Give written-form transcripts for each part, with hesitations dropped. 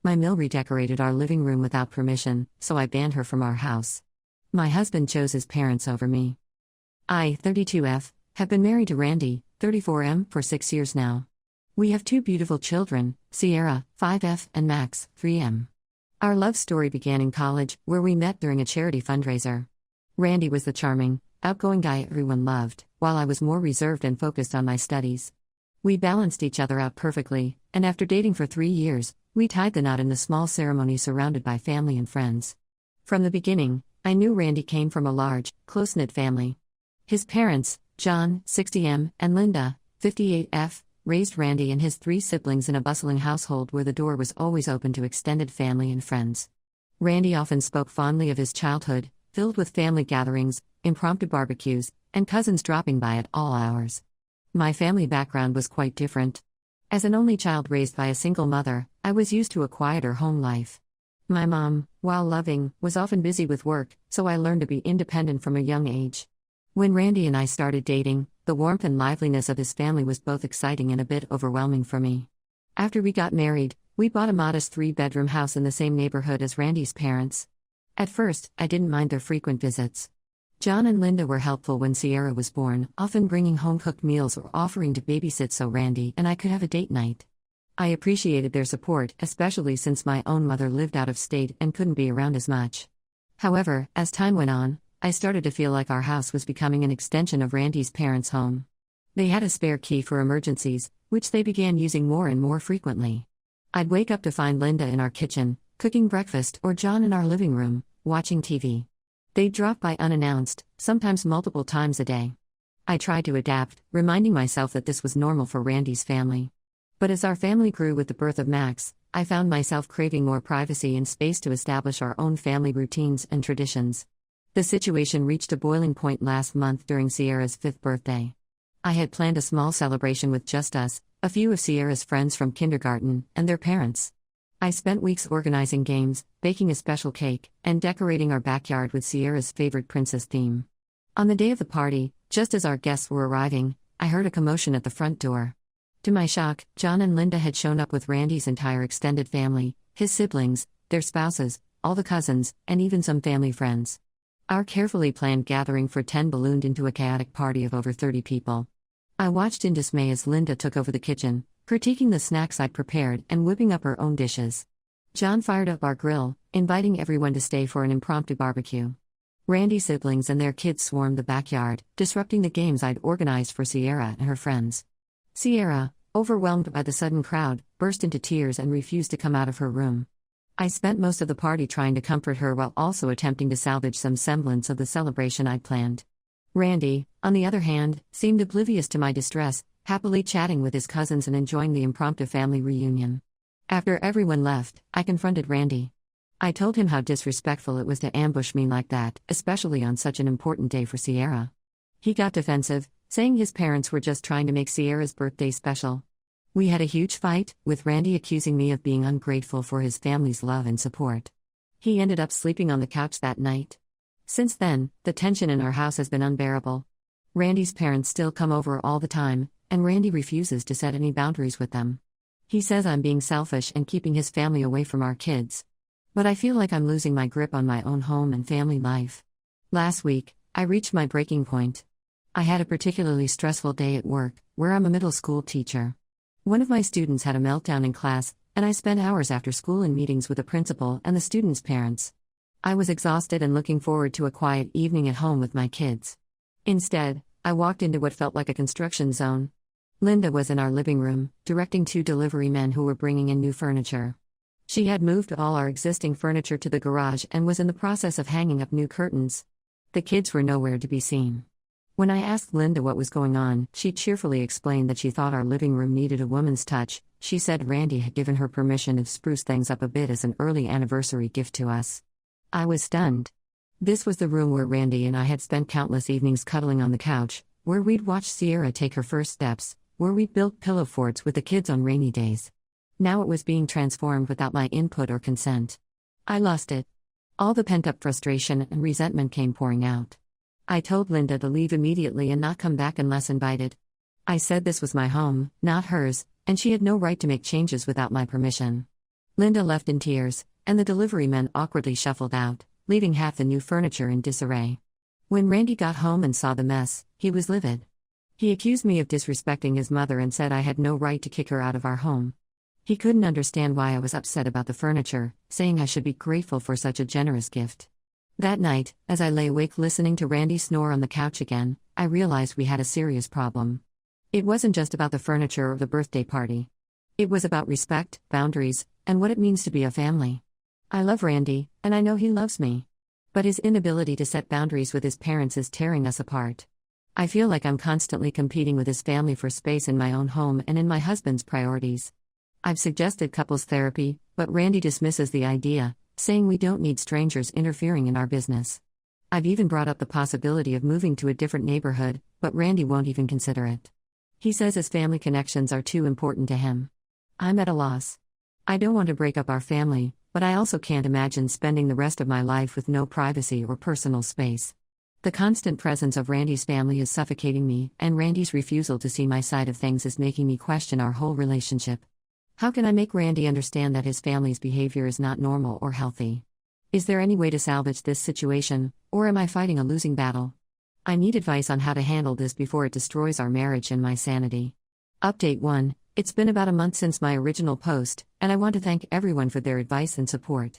My mill redecorated our living room without permission, so I banned her from our house. My husband chose his parents over me. I, 32F, have been married to Randy, 34M, for 6 years now. We have 2 beautiful children, Sierra, 5F, and Max, 3M. Our love story began in college, where we met during a charity fundraiser. Randy was the charming, outgoing guy everyone loved, while I was more reserved and focused on my studies. We balanced each other out perfectly, and after dating for 3 years, we tied the knot in the small ceremony surrounded by family and friends. From the beginning, I knew Randy came from a large, close-knit family. His parents, John, 60M, and Linda, 58F, raised Randy and his 3 siblings in a bustling household where the door was always open to extended family and friends. Randy often spoke fondly of his childhood, filled with family gatherings, impromptu barbecues, and cousins dropping by at all hours. My family background was quite different. As an only child raised by a single mother, I was used to a quieter home life. My mom, while loving, was often busy with work, so I learned to be independent from a young age. When Randy and I started dating, the warmth and liveliness of his family was both exciting and a bit overwhelming for me. After we got married, we bought a modest 3-bedroom house in the same neighborhood as Randy's parents. At first, I didn't mind their frequent visits. John and Linda were helpful when Sierra was born, often bringing home-cooked meals or offering to babysit so Randy and I could have a date night. I appreciated their support, especially since my own mother lived out of state and couldn't be around as much. However, as time went on, I started to feel like our house was becoming an extension of Randy's parents' home. They had a spare key for emergencies, which they began using more and more frequently. I'd wake up to find Linda in our kitchen, cooking breakfast, or John in our living room, watching TV. They'd drop by unannounced, sometimes multiple times a day. I tried to adapt, reminding myself that this was normal for Randy's family. But as our family grew with the birth of Max, I found myself craving more privacy and space to establish our own family routines and traditions. The situation reached a boiling point last month during Sierra's 5th birthday. I had planned a small celebration with just us, a few of Sierra's friends from kindergarten, and their parents. I spent weeks organizing games, baking a special cake, and decorating our backyard with Sierra's favorite princess theme. On the day of the party, just as our guests were arriving, I heard a commotion at the front door. To my shock, John and Linda had shown up with Randy's entire extended family, his siblings, their spouses, all the cousins, and even some family friends. Our carefully planned gathering for 10 ballooned into a chaotic party of over 30 people. I watched in dismay as Linda took over the kitchen, critiquing the snacks I'd prepared and whipping up her own dishes. John fired up our grill, inviting everyone to stay for an impromptu barbecue. Randy's siblings and their kids swarmed the backyard, disrupting the games I'd organized for Sierra and her friends. Sierra, overwhelmed by the sudden crowd, burst into tears and refused to come out of her room. I spent most of the party trying to comfort her while also attempting to salvage some semblance of the celebration I'd planned. Randy, on the other hand, seemed oblivious to my distress, happily chatting with his cousins and enjoying the impromptu family reunion. After everyone left, I confronted Randy. I told him how disrespectful it was to ambush me like that, especially on such an important day for Sierra. He got defensive, saying his parents were just trying to make Sierra's birthday special. We had a huge fight, with Randy accusing me of being ungrateful for his family's love and support. He ended up sleeping on the couch that night. Since then, the tension in our house has been unbearable. Randy's parents still come over all the time, and Randy refuses to set any boundaries with them. He says I'm being selfish and keeping his family away from our kids. But I feel like I'm losing my grip on my own home and family life. Last week, I reached my breaking point. I had a particularly stressful day at work, where I'm a middle school teacher. One of my students had a meltdown in class, and I spent hours after school in meetings with the principal and the students' parents. I was exhausted and looking forward to a quiet evening at home with my kids. Instead, I walked into what felt like a construction zone. Linda was in our living room, directing 2 delivery men who were bringing in new furniture. She had moved all our existing furniture to the garage and was in the process of hanging up new curtains. The kids were nowhere to be seen. When I asked Linda what was going on, she cheerfully explained that she thought our living room needed a woman's touch. She said Randy had given her permission to spruce things up a bit as an early anniversary gift to us. I was stunned. This was the room where Randy and I had spent countless evenings cuddling on the couch, where we'd watched Sierra take her first steps, where we'd built pillow forts with the kids on rainy days. Now it was being transformed without my input or consent. I lost it. All the pent-up frustration and resentment came pouring out. I told Linda to leave immediately and not come back unless invited. I said this was my home, not hers, and she had no right to make changes without my permission. Linda left in tears, and the delivery men awkwardly shuffled out, leaving half the new furniture in disarray. When Randy got home and saw the mess, he was livid. He accused me of disrespecting his mother and said I had no right to kick her out of our home. He couldn't understand why I was upset about the furniture, saying I should be grateful for such a generous gift. That night, as I lay awake listening to Randy snore on the couch again, I realized we had a serious problem. It wasn't just about the furniture or the birthday party. It was about respect, boundaries, and what it means to be a family. I love Randy, and I know he loves me. But his inability to set boundaries with his parents is tearing us apart. I feel like I'm constantly competing with his family for space in my own home and in my husband's priorities. I've suggested couples therapy, but Randy dismisses the idea, saying we don't need strangers interfering in our business. I've even brought up the possibility of moving to a different neighborhood, but Randy won't even consider it. He says his family connections are too important to him. I'm at a loss. I don't want to break up our family, but I also can't imagine spending the rest of my life with no privacy or personal space. The constant presence of Randy's family is suffocating me, and Randy's refusal to see my side of things is making me question our whole relationship. How can I make Randy understand that his family's behavior is not normal or healthy? Is there any way to salvage this situation, or am I fighting a losing battle? I need advice on how to handle this before it destroys our marriage and my sanity. Update 1. It's been about a month since my original post, and I want to thank everyone for their advice and support.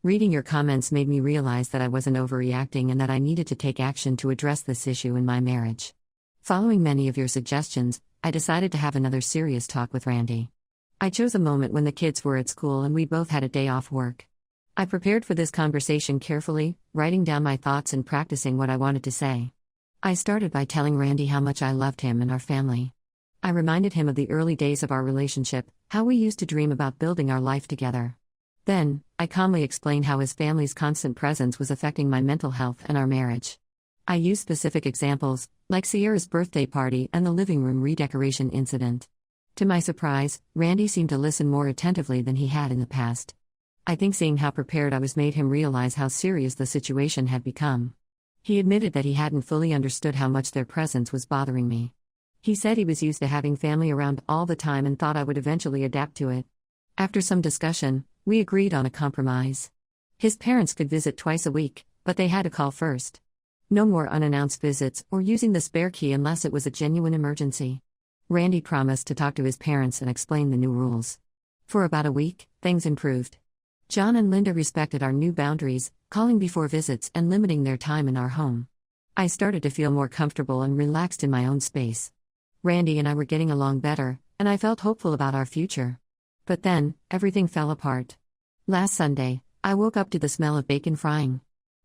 Reading your comments made me realize that I wasn't overreacting and that I needed to take action to address this issue in my marriage. Following many of your suggestions, I decided to have another serious talk with Randy. I chose a moment when the kids were at school and we both had a day off work. I prepared for this conversation carefully, writing down my thoughts and practicing what I wanted to say. I started by telling Randy how much I loved him and our family. I reminded him of the early days of our relationship, how we used to dream about building our life together. Then, I calmly explained how his family's constant presence was affecting my mental health and our marriage. I used specific examples, like Sierra's birthday party and the living room redecoration incident. To my surprise, Randy seemed to listen more attentively than he had in the past. I think seeing how prepared I was made him realize how serious the situation had become. He admitted that he hadn't fully understood how much their presence was bothering me. He said he was used to having family around all the time and thought I would eventually adapt to it. After some discussion, we agreed on a compromise. His parents could visit twice a week, but they had to call first. No more unannounced visits or using the spare key unless it was a genuine emergency. Randy promised to talk to his parents and explain the new rules. For about a week, things improved. John and Linda respected our new boundaries, calling before visits and limiting their time in our home. I started to feel more comfortable and relaxed in my own space. Randy and I were getting along better, and I felt hopeful about our future. But then, everything fell apart. Last Sunday, I woke up to the smell of bacon frying.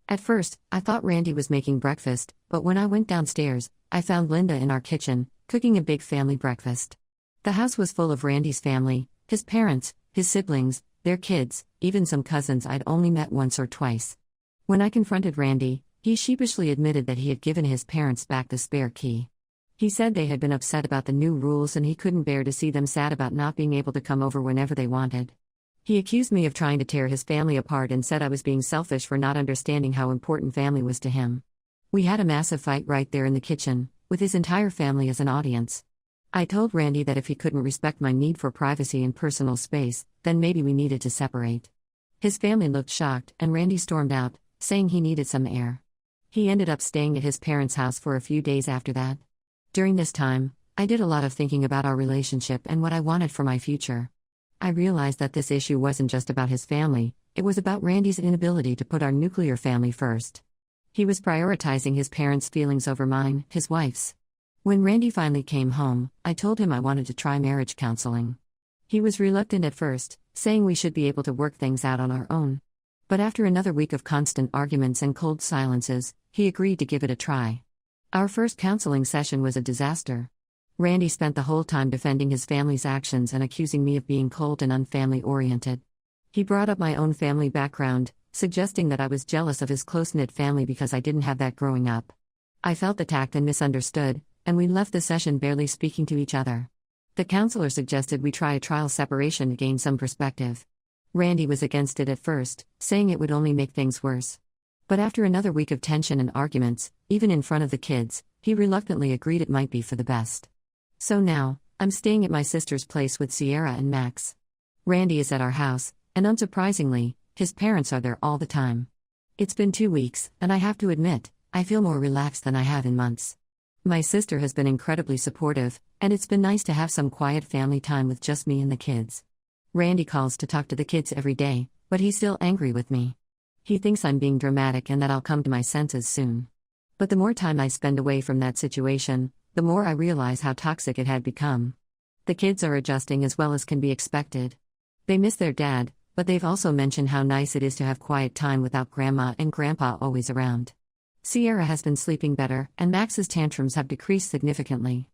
At first, I thought Randy was making breakfast, but when I went downstairs, I found Linda in our kitchen, cooking a big family breakfast. The house was full of Randy's family, his parents, his siblings, their kids, even some cousins I'd only met once or twice. When I confronted Randy, he sheepishly admitted that he had given his parents back the spare key. He said they had been upset about the new rules and he couldn't bear to see them sad about not being able to come over whenever they wanted. He accused me of trying to tear his family apart and said I was being selfish for not understanding how important family was to him. We had a massive fight right there in the kitchen, with his entire family as an audience. I told Randy that if he couldn't respect my need for privacy and personal space, then maybe we needed to separate. His family looked shocked and Randy stormed out, saying he needed some air. He ended up staying at his parents' house for a few days after that. During this time, I did a lot of thinking about our relationship and what I wanted for my future. I realized that this issue wasn't just about his family, it was about Randy's inability to put our nuclear family first. He was prioritizing his parents' feelings over mine, his wife's. When Randy finally came home, I told him I wanted to try marriage counseling. He was reluctant at first, saying we should be able to work things out on our own. But after another week of constant arguments and cold silences, he agreed to give it a try. Our first counseling session was a disaster. Randy spent the whole time defending his family's actions and accusing me of being cold and unfamily-oriented. He brought up my own family background, suggesting that I was jealous of his close-knit family because I didn't have that growing up. I felt attacked and misunderstood, and we left the session barely speaking to each other. The counselor suggested we try a trial separation to gain some perspective. Randy was against it at first, saying it would only make things worse. But after another week of tension and arguments, even in front of the kids, he reluctantly agreed it might be for the best. So now, I'm staying at my sister's place with Sierra and Max. Randy is at our house, and unsurprisingly, his parents are there all the time. It's been 2 weeks, and I have to admit, I feel more relaxed than I have in months. My sister has been incredibly supportive, and it's been nice to have some quiet family time with just me and the kids. Randy calls to talk to the kids every day, but he's still angry with me. He thinks I'm being dramatic and that I'll come to my senses soon. But the more time I spend away from that situation, the more I realize how toxic it had become. The kids are adjusting as well as can be expected. They miss their dad, but they've also mentioned how nice it is to have quiet time without grandma and grandpa always around. Sierra has been sleeping better, and Max's tantrums have decreased significantly.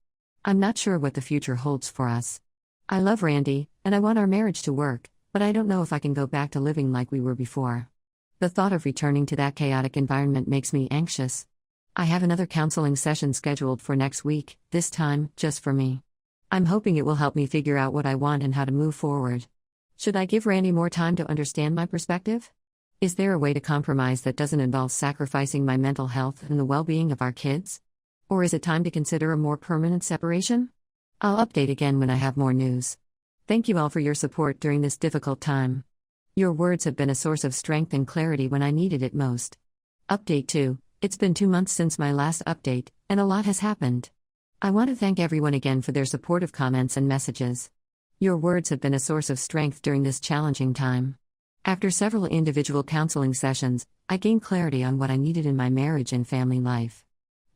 I'm not sure what the future holds for us. I love Randy, and I want our marriage to work, but I don't know if I can go back to living like we were before. The thought of returning to that chaotic environment makes me anxious. I have another counseling session scheduled for next week, this time, just for me. I'm hoping it will help me figure out what I want and how to move forward. Should I give Randy more time to understand my perspective? Is there a way to compromise that doesn't involve sacrificing my mental health and the well-being of our kids? Or is it time to consider a more permanent separation? I'll update again when I have more news. Thank you all for your support during this difficult time. Your words have been a source of strength and clarity when I needed it most. Update 2. It's been 2 months since my last update, and a lot has happened. I want to thank everyone again for their supportive comments and messages. Your words have been a source of strength during this challenging time. After several individual counseling sessions, I gained clarity on what I needed in my marriage and family life.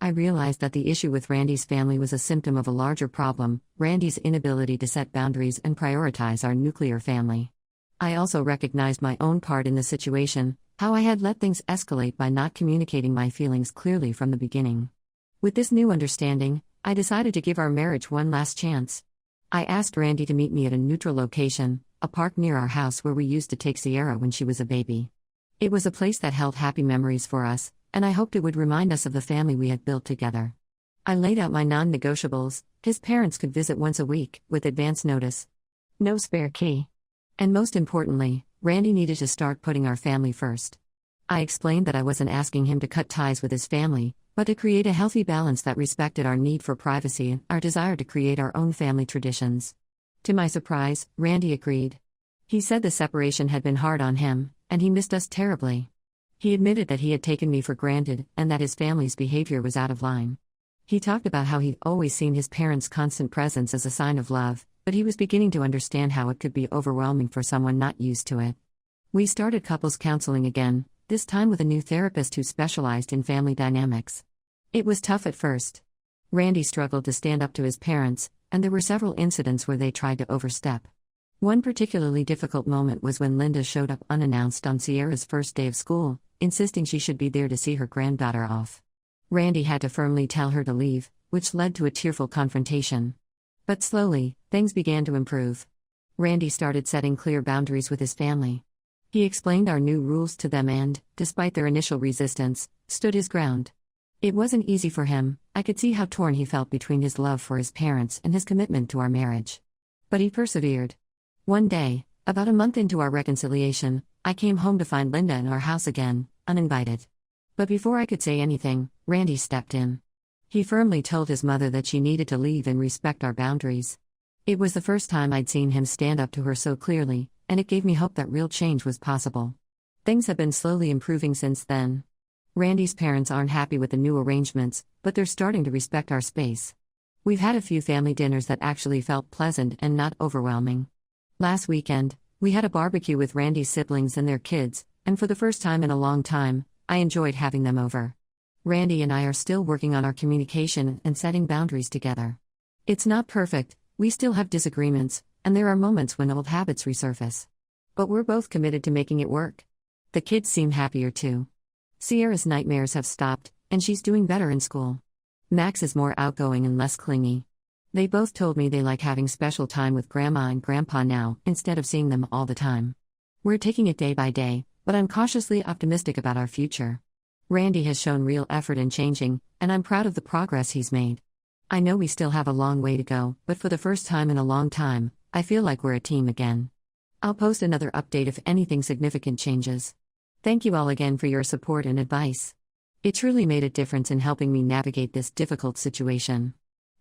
I realized that the issue with Randy's family was a symptom of a larger problem, Randy's inability to set boundaries and prioritize our nuclear family. I also recognized my own part in the situation, how I had let things escalate by not communicating my feelings clearly from the beginning. With this new understanding, I decided to give our marriage one last chance. I asked Randy to meet me at a neutral location, a park near our house where we used to take Sierra when she was a baby. It was a place that held happy memories for us, and I hoped it would remind us of the family we had built together. I laid out my non-negotiables. His parents could visit once a week, with advance notice. No spare key. And most importantly, Randy needed to start putting our family first. I explained that I wasn't asking him to cut ties with his family, but to create a healthy balance that respected our need for privacy and our desire to create our own family traditions. To my surprise, Randy agreed. He said the separation had been hard on him, and he missed us terribly. He admitted that he had taken me for granted, and that his family's behavior was out of line. He talked about how he'd always seen his parents' constant presence as a sign of love, but he was beginning to understand how it could be overwhelming for someone not used to it. We started couples counseling again, this time with a new therapist who specialized in family dynamics. It was tough at first. Randy struggled to stand up to his parents, and there were several incidents where they tried to overstep. One particularly difficult moment was when Linda showed up unannounced on Sierra's first day of school, insisting she should be there to see her granddaughter off. Randy had to firmly tell her to leave, which led to a tearful confrontation. But slowly, things began to improve. Randy started setting clear boundaries with his family. He explained our new rules to them and, despite their initial resistance, stood his ground. It wasn't easy for him. I could see how torn he felt between his love for his parents and his commitment to our marriage. But he persevered. One day, about a month into our reconciliation, I came home to find Linda in our house again, uninvited. But before I could say anything, Randy stepped in. He firmly told his mother that she needed to leave and respect our boundaries. It was the first time I'd seen him stand up to her so clearly, and it gave me hope that real change was possible. Things have been slowly improving since then. Randy's parents aren't happy with the new arrangements, but they're starting to respect our space. We've had a few family dinners that actually felt pleasant and not overwhelming. Last weekend, we had a barbecue with Randy's siblings and their kids, and for the first time in a long time, I enjoyed having them over. Randy and I are still working on our communication and setting boundaries together. It's not perfect, we still have disagreements, and there are moments when old habits resurface. But we're both committed to making it work. The kids seem happier too. Sierra's nightmares have stopped, and she's doing better in school. Max is more outgoing and less clingy. They both told me they like having special time with Grandma and Grandpa now, instead of seeing them all the time. We're taking it day by day, but I'm cautiously optimistic about our future. Randy has shown real effort in changing, and I'm proud of the progress he's made. I know we still have a long way to go, but for the first time in a long time, I feel like we're a team again. I'll post another update if anything significant changes. Thank you all again for your support and advice. It truly made a difference in helping me navigate this difficult situation.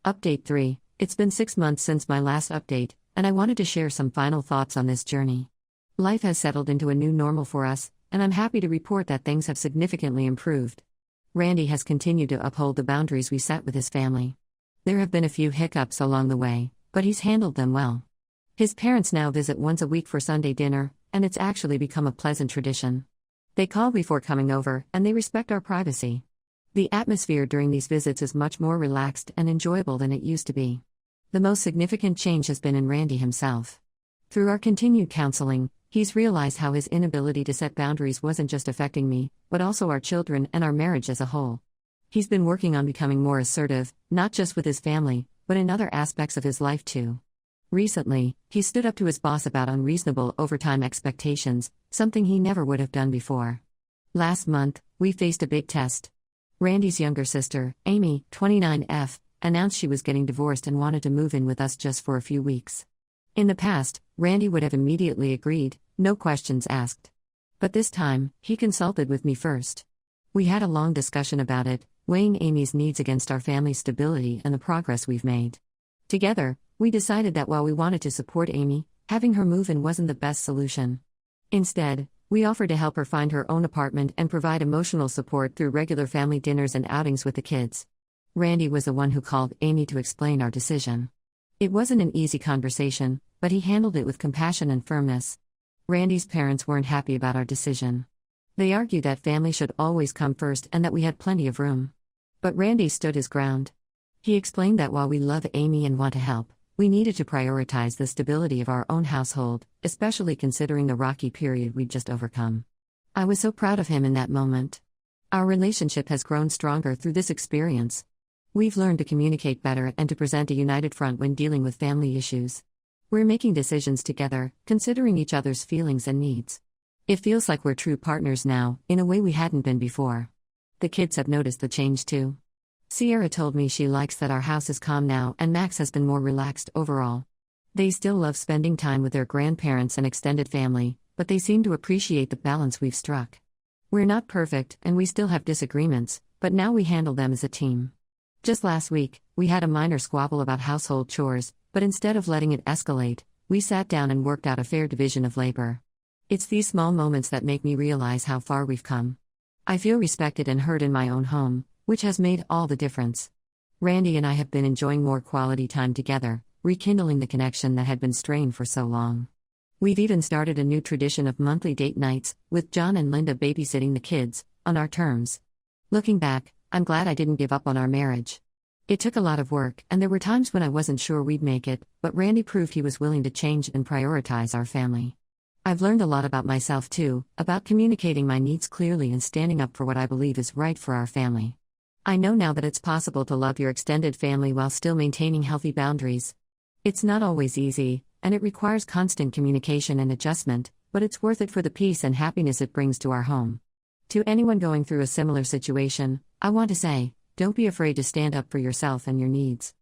Update 3. It's been 6 months since my last update, and I wanted to share some final thoughts on this journey. Life has settled into a new normal for us, and I'm happy to report that things have significantly improved. Randy has continued to uphold the boundaries we set with his family. There have been a few hiccups along the way, but he's handled them well. His parents now visit once a week for Sunday dinner, and it's actually become a pleasant tradition. They call before coming over, and they respect our privacy. The atmosphere during these visits is much more relaxed and enjoyable than it used to be. The most significant change has been in Randy himself. Through our continued counseling, he's realized how his inability to set boundaries wasn't just affecting me, but also our children and our marriage as a whole. He's been working on becoming more assertive, not just with his family, but in other aspects of his life too. Recently, he stood up to his boss about unreasonable overtime expectations, something he never would have done before. Last month, we faced a big test. Randy's younger sister, Amy, 29F, announced she was getting divorced and wanted to move in with us just for a few weeks. In the past, Randy would have immediately agreed, no questions asked. But this time, he consulted with me first. We had a long discussion about it, weighing Amy's needs against our family's stability and the progress we've made. Together, we decided that while we wanted to support Amy, having her move in wasn't the best solution. Instead, we offered to help her find her own apartment and provide emotional support through regular family dinners and outings with the kids. Randy was the one who called Amy to explain our decision. It wasn't an easy conversation, but he handled it with compassion and firmness. Randy's parents weren't happy about our decision. They argued that family should always come first and that we had plenty of room. But Randy stood his ground. He explained that while we love Amy and want to help, we needed to prioritize the stability of our own household, especially considering the rocky period we'd just overcome. I was so proud of him in that moment. Our relationship has grown stronger through this experience. We've learned to communicate better and to present a united front when dealing with family issues. We're making decisions together, considering each other's feelings and needs. It feels like we're true partners now, in a way we hadn't been before. The kids have noticed the change too. Sierra told me she likes that our house is calm now and Max has been more relaxed overall. They still love spending time with their grandparents and extended family, but they seem to appreciate the balance we've struck. We're not perfect and we still have disagreements, but now we handle them as a team. Just last week, we had a minor squabble about household chores, but instead of letting it escalate, we sat down and worked out a fair division of labor. It's these small moments that make me realize how far we've come. I feel respected and heard in my own home, which has made all the difference. Randy and I have been enjoying more quality time together, rekindling the connection that had been strained for so long. We've even started a new tradition of monthly date nights, with John and Linda babysitting the kids, on our terms. Looking back, I'm glad I didn't give up on our marriage. It took a lot of work, and there were times when I wasn't sure we'd make it, but Randy proved he was willing to change and prioritize our family. I've learned a lot about myself too, about communicating my needs clearly and standing up for what I believe is right for our family. I know now that it's possible to love your extended family while still maintaining healthy boundaries. It's not always easy, and it requires constant communication and adjustment, but it's worth it for the peace and happiness it brings to our home. To anyone going through a similar situation, I want to say, don't be afraid to stand up for yourself and your needs.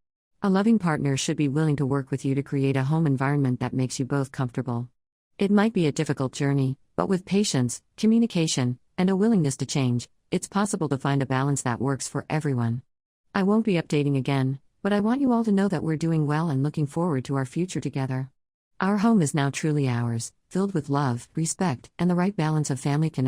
A loving partner should be willing to work with you to create a home environment that makes you both comfortable. It might be a difficult journey, but with patience, communication, and a willingness to change, it's possible to find a balance that works for everyone. I won't be updating again, but I want you all to know that we're doing well and looking forward to our future together. Our home is now truly ours, filled with love, respect, and the right balance of family connection.